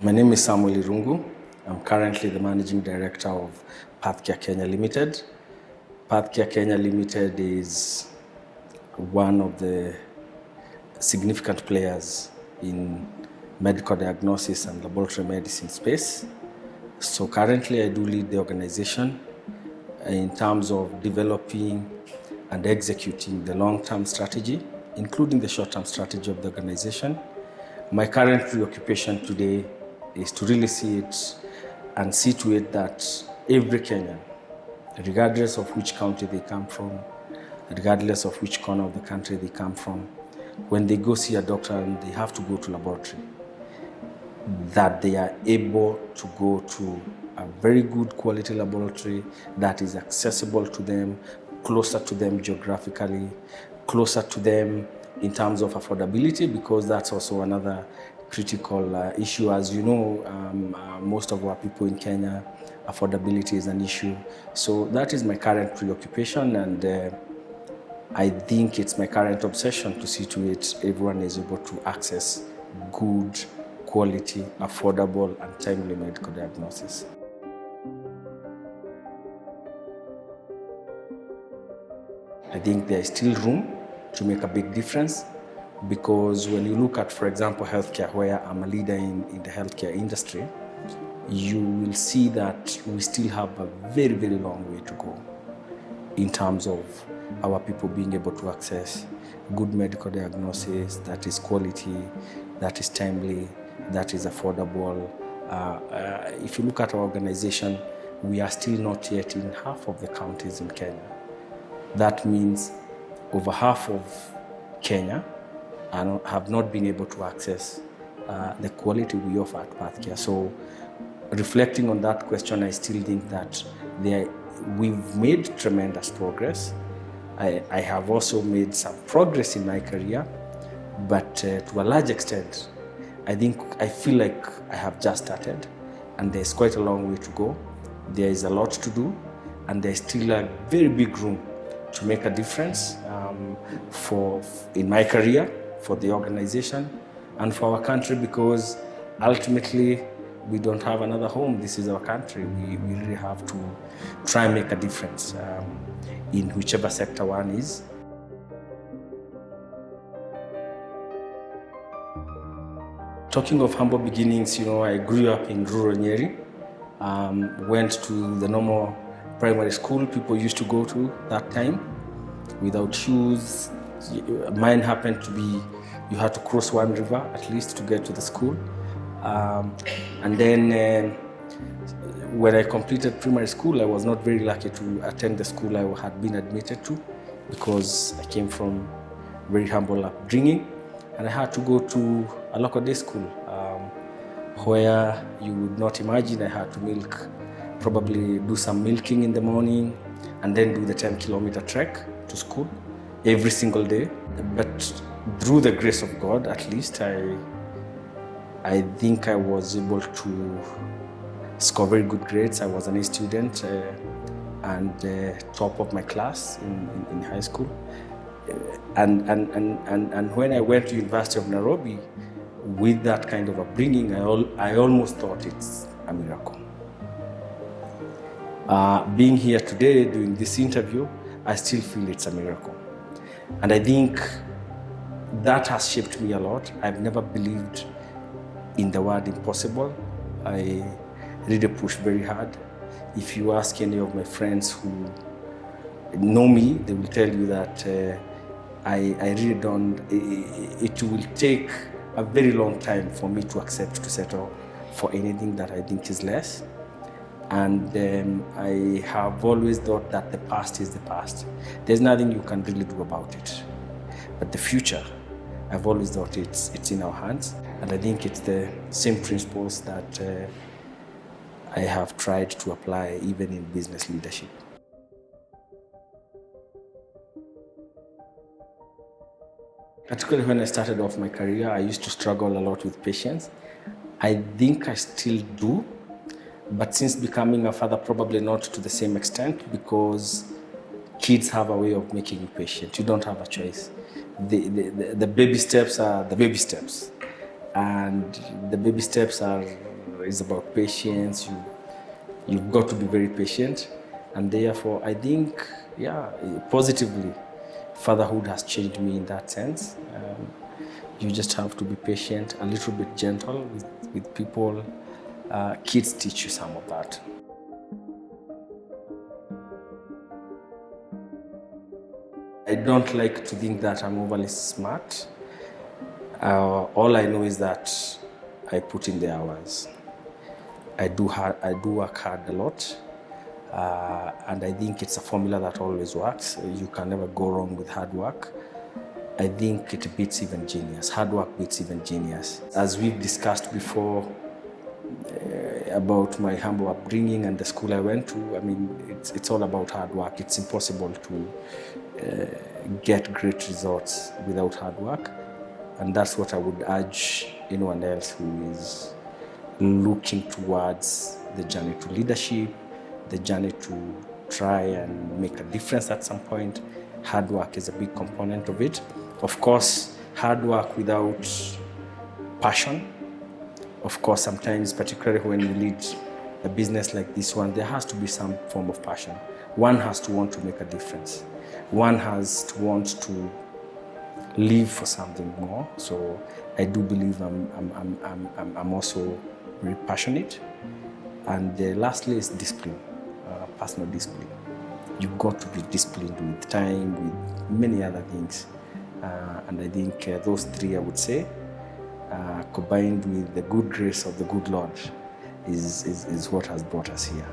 My name is Samuel Irungu. I'm currently the Managing Director of Pathcare Kenya Limited. Pathcare Kenya Limited is one of the significant players in medical diagnosis and laboratory medicine space. So currently I do lead the organization in terms of developing and executing the long-term strategy, including the short-term strategy of the organization. My current preoccupation today is to really see it and see to it that every Kenyan, regardless of which county they come from, regardless of which corner of the country they come from, when they go see a doctor and they have to go to laboratory, that they are able to go to a very good quality laboratory that is accessible to them, closer to them geographically, closer to them in terms of affordability, because that's also another critical issue. As you know, most of our people in Kenya, affordability is an issue. So that is my current preoccupation, and I think it's my current obsession to see to it everyone is able to access good, quality, affordable, and timely medical diagnosis. I think there is still room to make a big difference, because when you look at, for example, healthcare, where I'm a leader in the healthcare industry, you will see that we still have a very, very long way to go in terms of our people being able to access good medical diagnosis that is quality, that is timely, that is affordable. If you look at our organization, we are still not yet in half of the counties in Kenya. That means over half of Kenya have not been able to access the quality we offer at Pathcare. So reflecting on that question, I still think that we've made tremendous progress. I have also made some progress in my career, but to a large extent, I feel like I have just started, and there's quite a long way to go. There is a lot to do, and there's still a very big room to make a difference in my career, for the organization, and for our country, because ultimately we don't have another home. This is our country. We really have to try and make a difference in whichever sector one is. Talking of humble beginnings, I grew up in rural Nyeri, went to the normal primary school people used to go to that time without shoes. Mine happened to be, you had to cross one river at least to get to the school. And then when I completed primary school, I was not very lucky to attend the school I had been admitted to, because I came from very humble upbringing, and I had to go to a local day school where you would not imagine. I had to probably do some milking in the morning, and then do the 10-kilometer trek to school every single day. But through the grace of God, at least, I think I was able to score very good grades. I was an A student and top of my class in high school. And when I went to University of Nairobi with that kind of upbringing, I almost thought it's a miracle. Being here today doing this interview, I still feel it's a miracle. And I think that has shaped me a lot. I've never believed in the word impossible. I really push very hard. If you ask any of my friends who know me, they will tell you that I really don't, it will take a very long time for me to settle for anything that I think is less. And I have always thought that the past is the past. There's nothing you can really do about it. But the future, I've always thought it's in our hands. And I think it's the same principles that I have tried to apply even in business leadership. Particularly when I started off my career, I used to struggle a lot with patience. I think I still do. But since becoming a father, probably not to the same extent, because kids have a way of making you patient. You don't have a choice. The baby steps are the baby steps. And the baby steps are is about patience. You've got to be very patient, and therefore I think, positively, fatherhood has changed me in that sense. You just have to be patient, a little bit gentle with people. Kids teach you some of that. I don't like to think that I'm overly smart. All I know is that I put in the hours. I do work hard a lot, and I think it's a formula that always works. You can never go wrong with hard work. I think it beats even genius. Hard work beats even genius. As we've discussed before about my humble upbringing and the school I went to, I mean, it's all about hard work. It's impossible to get great results without hard work. And that's what I would urge anyone else who is looking towards the journey to leadership, the journey to try and make a difference at some point. Hard work is a big component of it. Of course, hard work without passion. Of course, sometimes, particularly when you lead a business like this one, there has to be some form of passion. One has to want to make a difference. One has to want to live for something more. So I do believe I'm also very passionate. And lastly is discipline, personal discipline. You've got to be disciplined with time, with many other things. And I think those three, I would say, combined with the good grace of the good Lord, is what has brought us here.